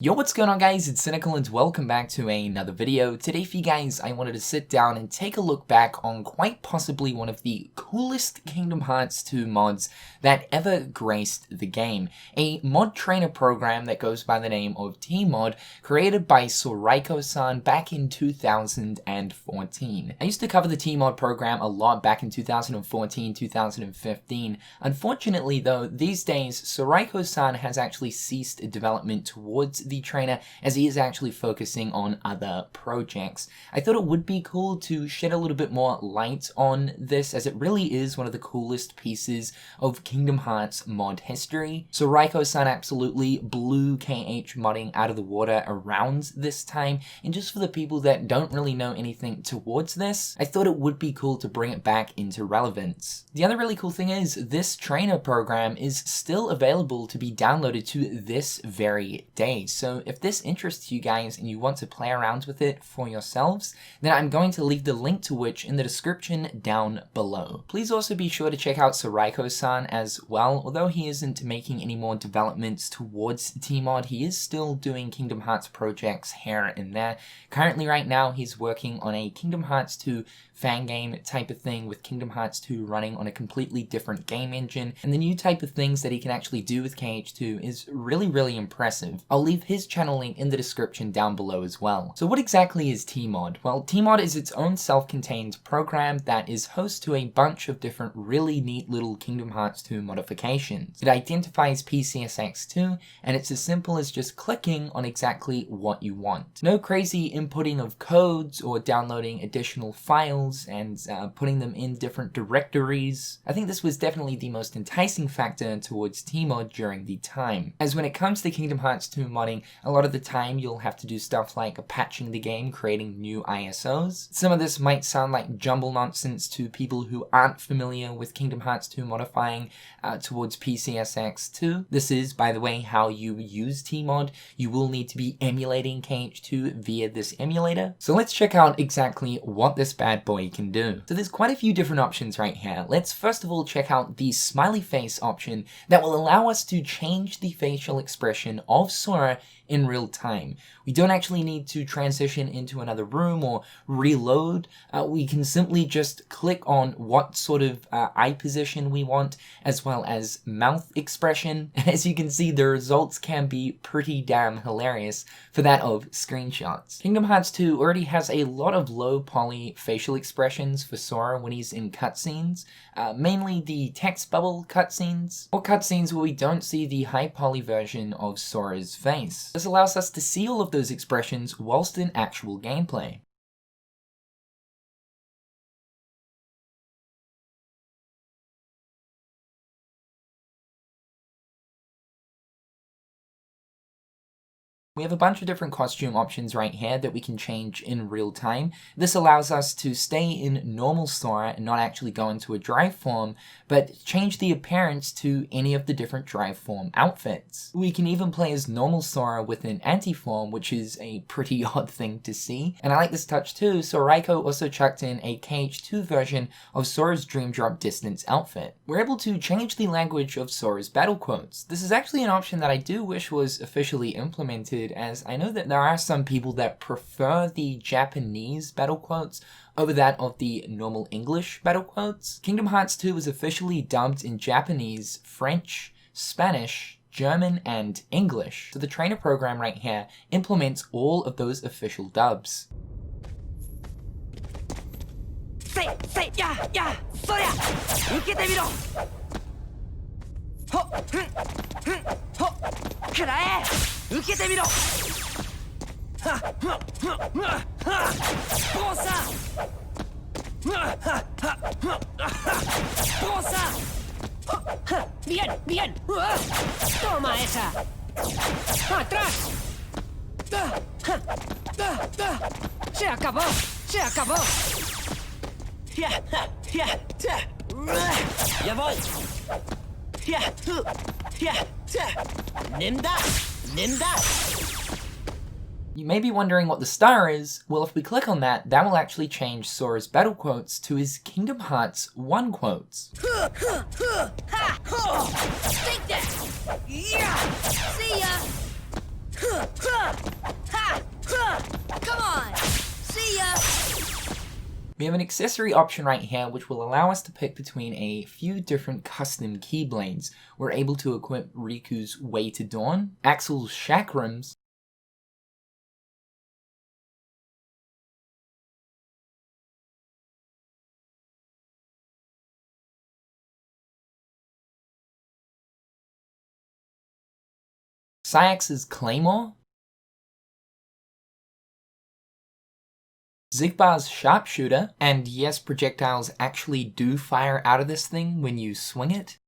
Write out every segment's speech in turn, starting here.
Yo, what's going on guys, it's Cynical and welcome back to another video. Today for you guys, I wanted to sit down and take a look back on quite possibly one of the coolest Kingdom Hearts 2 mods that ever graced the game. A mod trainer program that goes by the name of Teamod, created by Soriko-san back in 2014. I used to cover the Teamod program a lot back in 2014, 2015. Unfortunately though, these days, Soriko-san has actually ceased development towards the trainer as he is actually focusing on other projects. I thought it would be cool to shed a little bit more light on this as it really is one of the coolest pieces of Kingdom Hearts mod history. Soriko-san absolutely blew KH modding out of the water around this time, and just for the people that don't really know anything towards this, I thought it would be cool to bring it back into relevance. The other really cool thing is this trainer program is still available to be downloaded to this very day. So if this interests you guys and you want to play around with it for yourselves, then I'm going to leave the link to which in the description down below. Please also be sure to check out Soriko-san as well. Although he isn't making any more developments towards Teamod, he is still doing Kingdom Hearts projects here and there. Currently right now he's working on a Kingdom Hearts 2 fan game type of thing with Kingdom Hearts 2 running on a completely different game engine, and the new type of things that he can actually do with KH2 is really impressive. I'll leave his channel link in the description down below as well. So what exactly is Teamod? Well, Teamod is its own self-contained program that is host to a bunch of different really neat little Kingdom Hearts 2 modifications. It identifies PCSX2, and it's as simple as just clicking on exactly what you want. No crazy inputting of codes or downloading additional files and putting them in different directories. I think this was definitely the most enticing factor towards Teamod during the time, as when it comes to Kingdom Hearts 2 modding, a lot of the time you'll have to do stuff like patching the game, creating new ISOs. Some of this might sound like jumble nonsense to people who aren't familiar with Kingdom Hearts 2 modifying towards PCSX2. This is, by the way, how you use Teamod. You will need to be emulating KH2 via this emulator. So let's check out exactly what this bad boy can do. So there's quite a few different options right here. Let's first of all check out the smiley face option that will allow us to change the facial expression of Sora in real time. We don't actually need to transition into another room or reload. We can simply just click on what sort of eye position we want, as well as mouth expression. As you can see, the results can be pretty damn hilarious for that of screenshots. Kingdom Hearts 2 already has a lot of low poly facial expressions for Sora when he's in cutscenes, mainly the text bubble cutscenes, or cutscenes where we don't see the high poly version of Sora's face. This allows us to see all of those expressions whilst in actual gameplay. We have a bunch of different costume options right here that we can change in real time. This allows us to stay in normal Sora and not actually go into a drive form, but change the appearance to any of the different drive form outfits. We can even play as normal Sora with an anti-form, which is a pretty odd thing to see. And I like this touch too. Soriko also chucked in a KH2 version of Sora's Dream Drop Distance outfit. We're able to change the language of Sora's battle quotes. This is actually an option that I do wish was officially implemented, as I know that there are some people that prefer the Japanese battle quotes over that of the normal English battle quotes. Kingdom Hearts 2 was officially dubbed in Japanese, French, Spanish, German, and English. So the trainer program right here implements all of those official dubs. Bien. Toma esa. Atrás. Se acabó. Ya voy. Nimm das. You may be wondering what the star is. Well, if we click on that, that will actually change Sora's battle quotes to his Kingdom Hearts 1 quotes. Take that! Yeah! See ya! Come on! See ya! We have an accessory option right here which will allow us to pick between a few different custom Keyblades. We're able to equip Riku's Way to Dawn, Axel's Chakrams, Sayax's Claymore, Zigbar's Sharpshooter, and yes, projectiles actually do fire out of this thing when you swing it.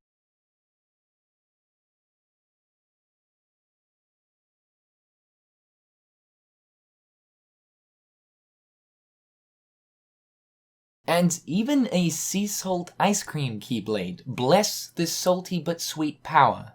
And even a sea salt ice cream Keyblade. Bless this salty but sweet power.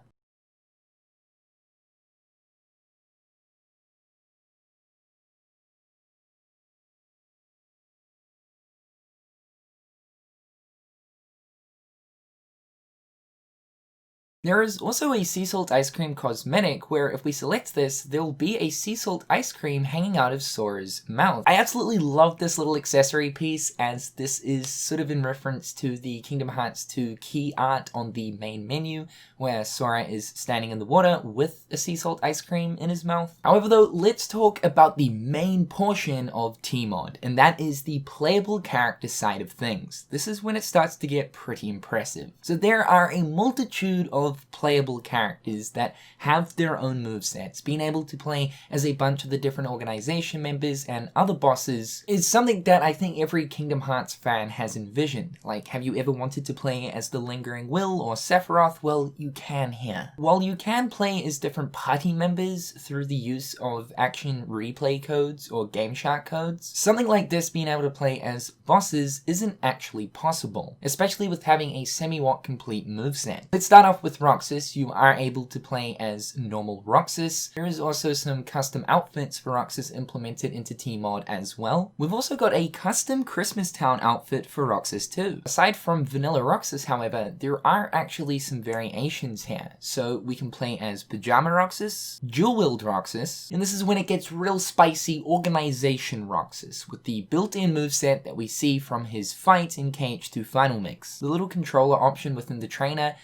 There is also a sea salt ice cream cosmetic where if we select this, there will be a sea salt ice cream hanging out of Sora's mouth. I absolutely love this little accessory piece, as this is sort of in reference to the Kingdom Hearts 2 key art on the main menu, where Sora is standing in the water with a sea salt ice cream in his mouth. However though, let's talk about the main portion of Teamod, and that is the playable character side of things. This is when it starts to get pretty impressive. So there are a multitude of playable characters that have their own movesets. Being able to play as a bunch of the different organization members and other bosses is something that I think every Kingdom Hearts fan has envisioned. Like, have you ever wanted to play as the Lingering Will or Sephiroth? Well, you can here. While you can play as different party members through the use of action replay codes or Game Shark codes, something like this being able to play as bosses isn't actually possible, especially with having a semi-watt complete moveset. Let's start off with Roxas. You are able to play as normal Roxas. There is also some custom outfits for Roxas implemented into Teamod as well. We've also got a custom Christmas Town outfit for Roxas too. Aside from vanilla Roxas, however, there are actually some variations here. So we can play as Pajama Roxas, Dual-Wield Roxas, and this is when it gets real spicy, Organization Roxas, with the built-in moveset that we see from his fight in KH2 Final Mix. The little controller option within the trainer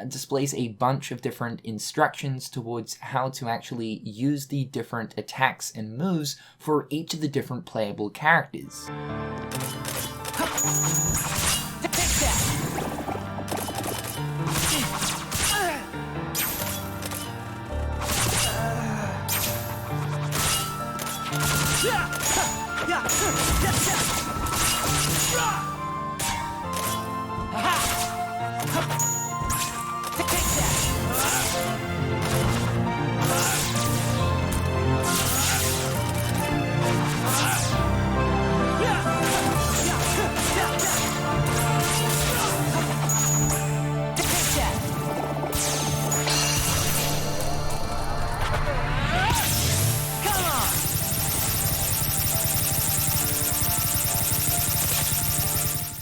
displays a bunch of different instructions towards how to actually use the different attacks and moves for each of the different playable characters.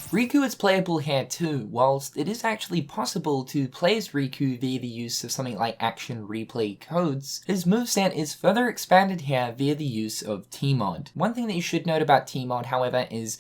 Riku is playable here too. Whilst it is actually possible to play as Riku via the use of something like action replay codes, his moveset is further expanded here via the use of Teamod. One thing that you should note about Teamod, however, is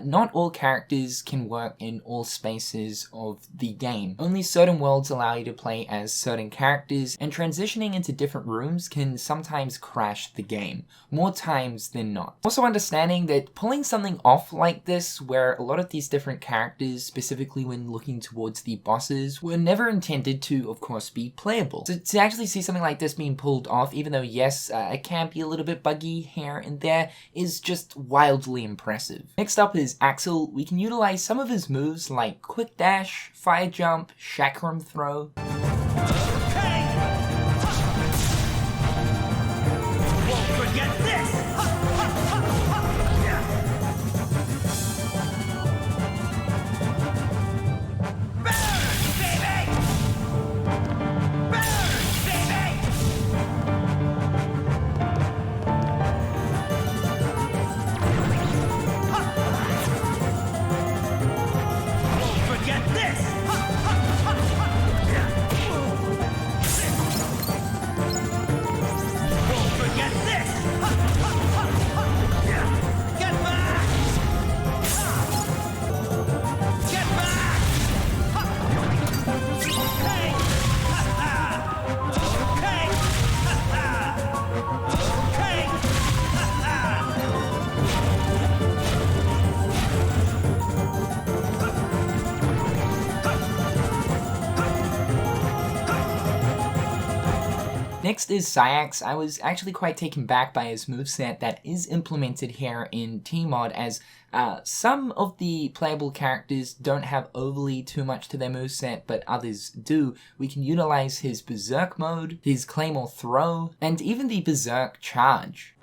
not all characters can work in all spaces of the game. Only certain worlds allow you to play as certain characters, and transitioning into different rooms can sometimes crash the game, more times than not. Also understanding that pulling something off like this, where a lot of these different characters, specifically when looking towards the bosses, were never intended to, of course, be playable. So to actually see something like this being pulled off, even though yes, it can be a little bit buggy here and there, is just wildly impressive. Next up is Axel. We can utilize some of his moves like Quick Dash, Fire Jump, Chakram Throw. Won't forget this! Next is Sayax. I was actually quite taken back by his moveset that is implemented here in Teamod, as some of the playable characters don't have overly too much to their moveset, but others do. We can utilize his Berserk mode, his Claymore throw, and even the Berserk charge.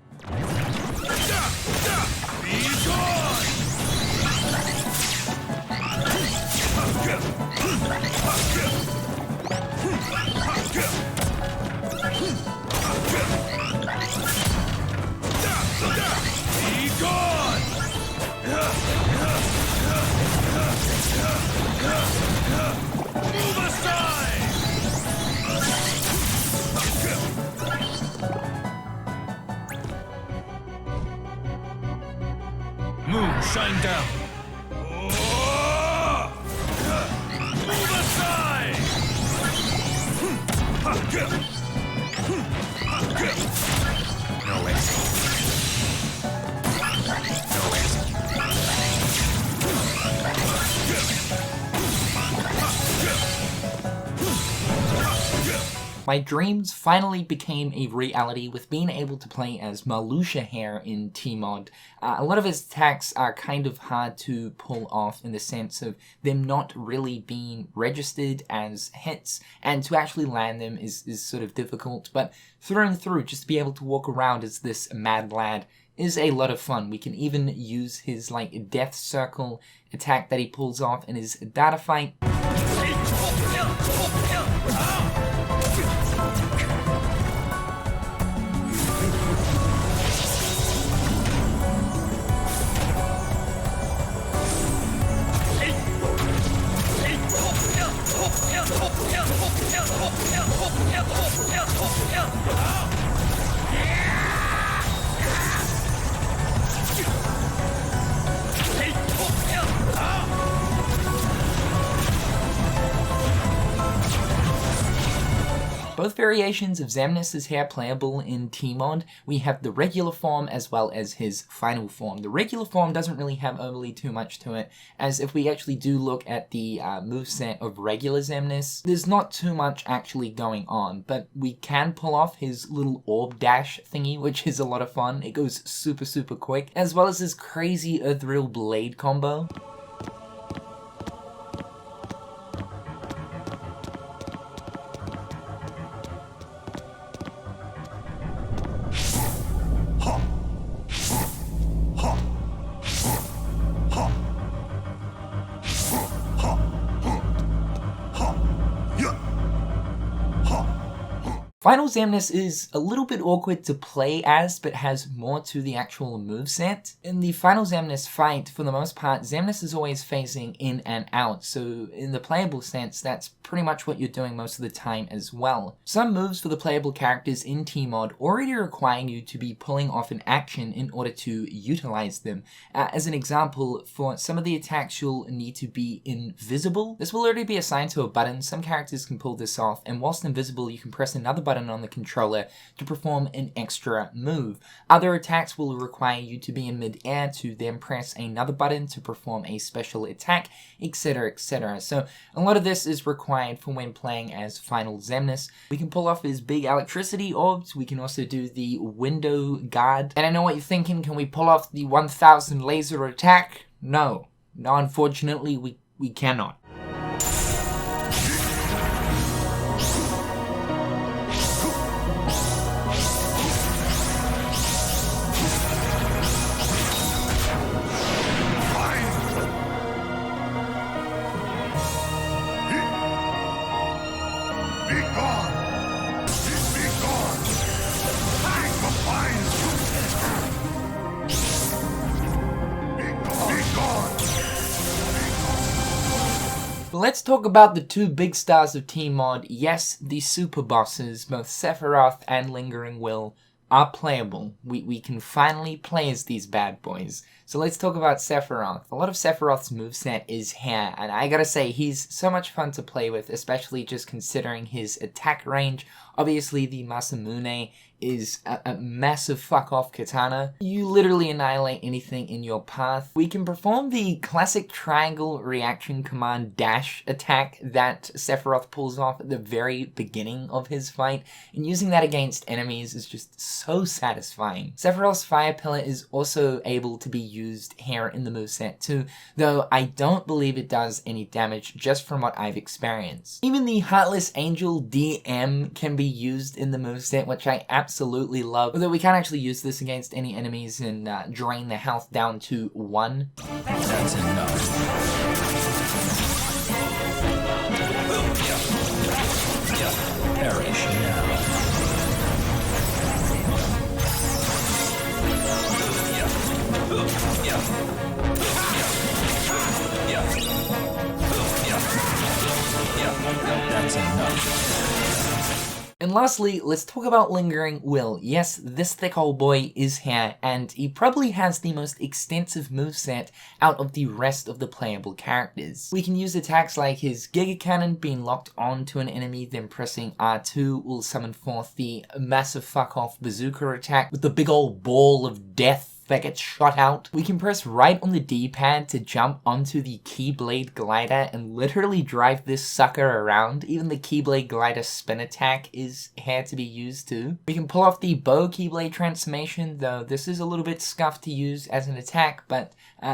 Moon, shine down. Move aside. No exit. No exit. My dreams finally became a reality with being able to play as Marluxia here in Teamod. A lot of his attacks are kind of hard to pull off in the sense of them not really being registered as hits, and to actually land them is sort of difficult, but through and through, just to be able to walk around as this mad lad is a lot of fun. We can even use his like death circle attack that he pulls off in his data fight. Both variations of Xemnas is here playable in Teamod. We have the regular form as well as his final form. The regular form doesn't really have overly too much to it, as if we actually do look at the moveset of regular Xemnas, there's not too much actually going on, but we can pull off his little orb dash thingy, which is a lot of fun. It goes super quick, as well as his crazy ethereal blade combo. Final Xemnas is a little bit awkward to play as, but has more to the actual moveset. In the Final Xemnas fight, for the most part, Xemnas is always phasing in and out, so in the playable sense, that's pretty much what you're doing most of the time as well. Some moves for the playable characters in Teamod already require you to be pulling off an action in order to utilize them. As an example, for some of the attacks you'll need to be invisible. This will already be assigned to a button. Some characters can pull this off, and whilst invisible, you can press another button on the controller to perform an extra move. Other attacks will require you to be in mid-air to then press another button to perform a special attack, etc, etc. So a lot of this is required for when playing as Final Xemnas. We can pull off his big electricity orbs, we can also do the window guard. And I know what you're thinking, can we pull off the 1000 laser attack? No, unfortunately we cannot. Let's talk about the two big stars of Teamod. Yes, the super bosses, both Sephiroth and Lingering Will, are playable. We can finally play as these bad boys. So let's talk about Sephiroth. A lot of Sephiroth's moveset is here, and I gotta say, he's so much fun to play with, especially just considering his attack range Obviously, the Masamune is a massive fuck-off katana. You literally annihilate anything in your path. We can perform the classic triangle reaction command dash attack that Sephiroth pulls off at the very beginning of his fight, and using that against enemies is just so satisfying. Sephiroth's fire pillar is also able to be used here in the moveset too, though I don't believe it does any damage just from what I've experienced. Even the Heartless Angel DM can be used in the moveset, which I absolutely love, although we can't actually use this against any enemies and drain the health down to 1. That's enough. Perish now. That's enough. And lastly, let's talk about Lingering Will. Yes, this thick old boy is here, and he probably has the most extensive moveset out of the rest of the playable characters. We can use attacks like his Giga Cannon being locked onto an enemy, then pressing R2 will summon forth the massive fuck-off bazooka attack with the big old ball of death that gets shot out. We can press right on the D-pad to jump onto the Keyblade glider and literally drive this sucker around. Even the Keyblade glider spin attack is here to be used too. We can pull off the bow Keyblade transformation, though this is a little bit scuffed to use as an attack, but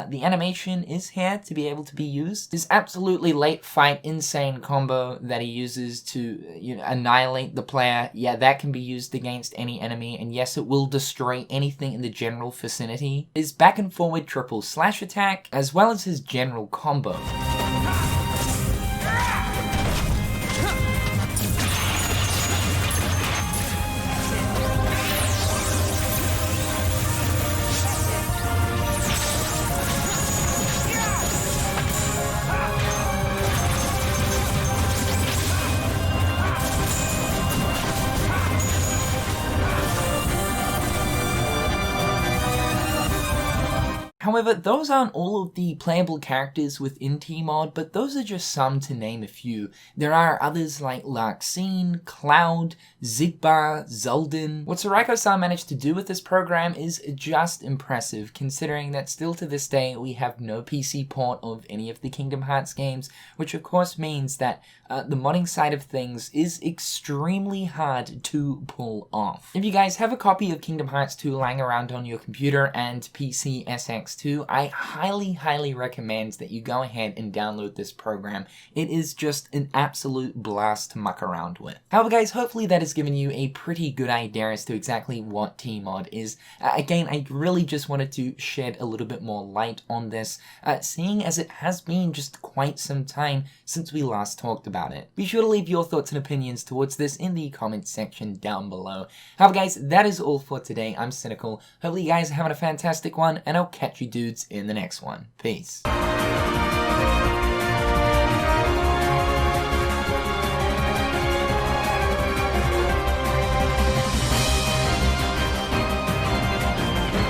the animation is here to be able to be used. This absolutely late fight insane combo that he uses to annihilate the player, yeah, that can be used against any enemy, and yes, it will destroy anything in the general vicinity. His back and forward triple slash attack, as well as his general combo. However, those aren't all of the playable characters within Teamod, but those are just some to name a few. There are others like Larxene, Cloud, Zigbar, Zul'Din. What Riku-san managed to do with this program is just impressive, considering that still to this day we have no PC port of any of the Kingdom Hearts games, which of course means that the modding side of things is extremely hard to pull off. If you guys have a copy of Kingdom Hearts 2 lying around on your computer and PC SX2, I highly recommend that you go ahead and download this program. It is just an absolute blast to muck around with. However guys, hopefully that has given you a pretty good idea as to exactly what Teamod is. Again, I really just wanted to shed a little bit more light on this, seeing as it has been just quite some time since we last talked about it. Be sure to leave your thoughts and opinions towards this in the comments section down below. However guys, that is all for today. I'm Cynical. Hopefully you guys are having a fantastic one, and I'll catch you dudes in the next one. Peace.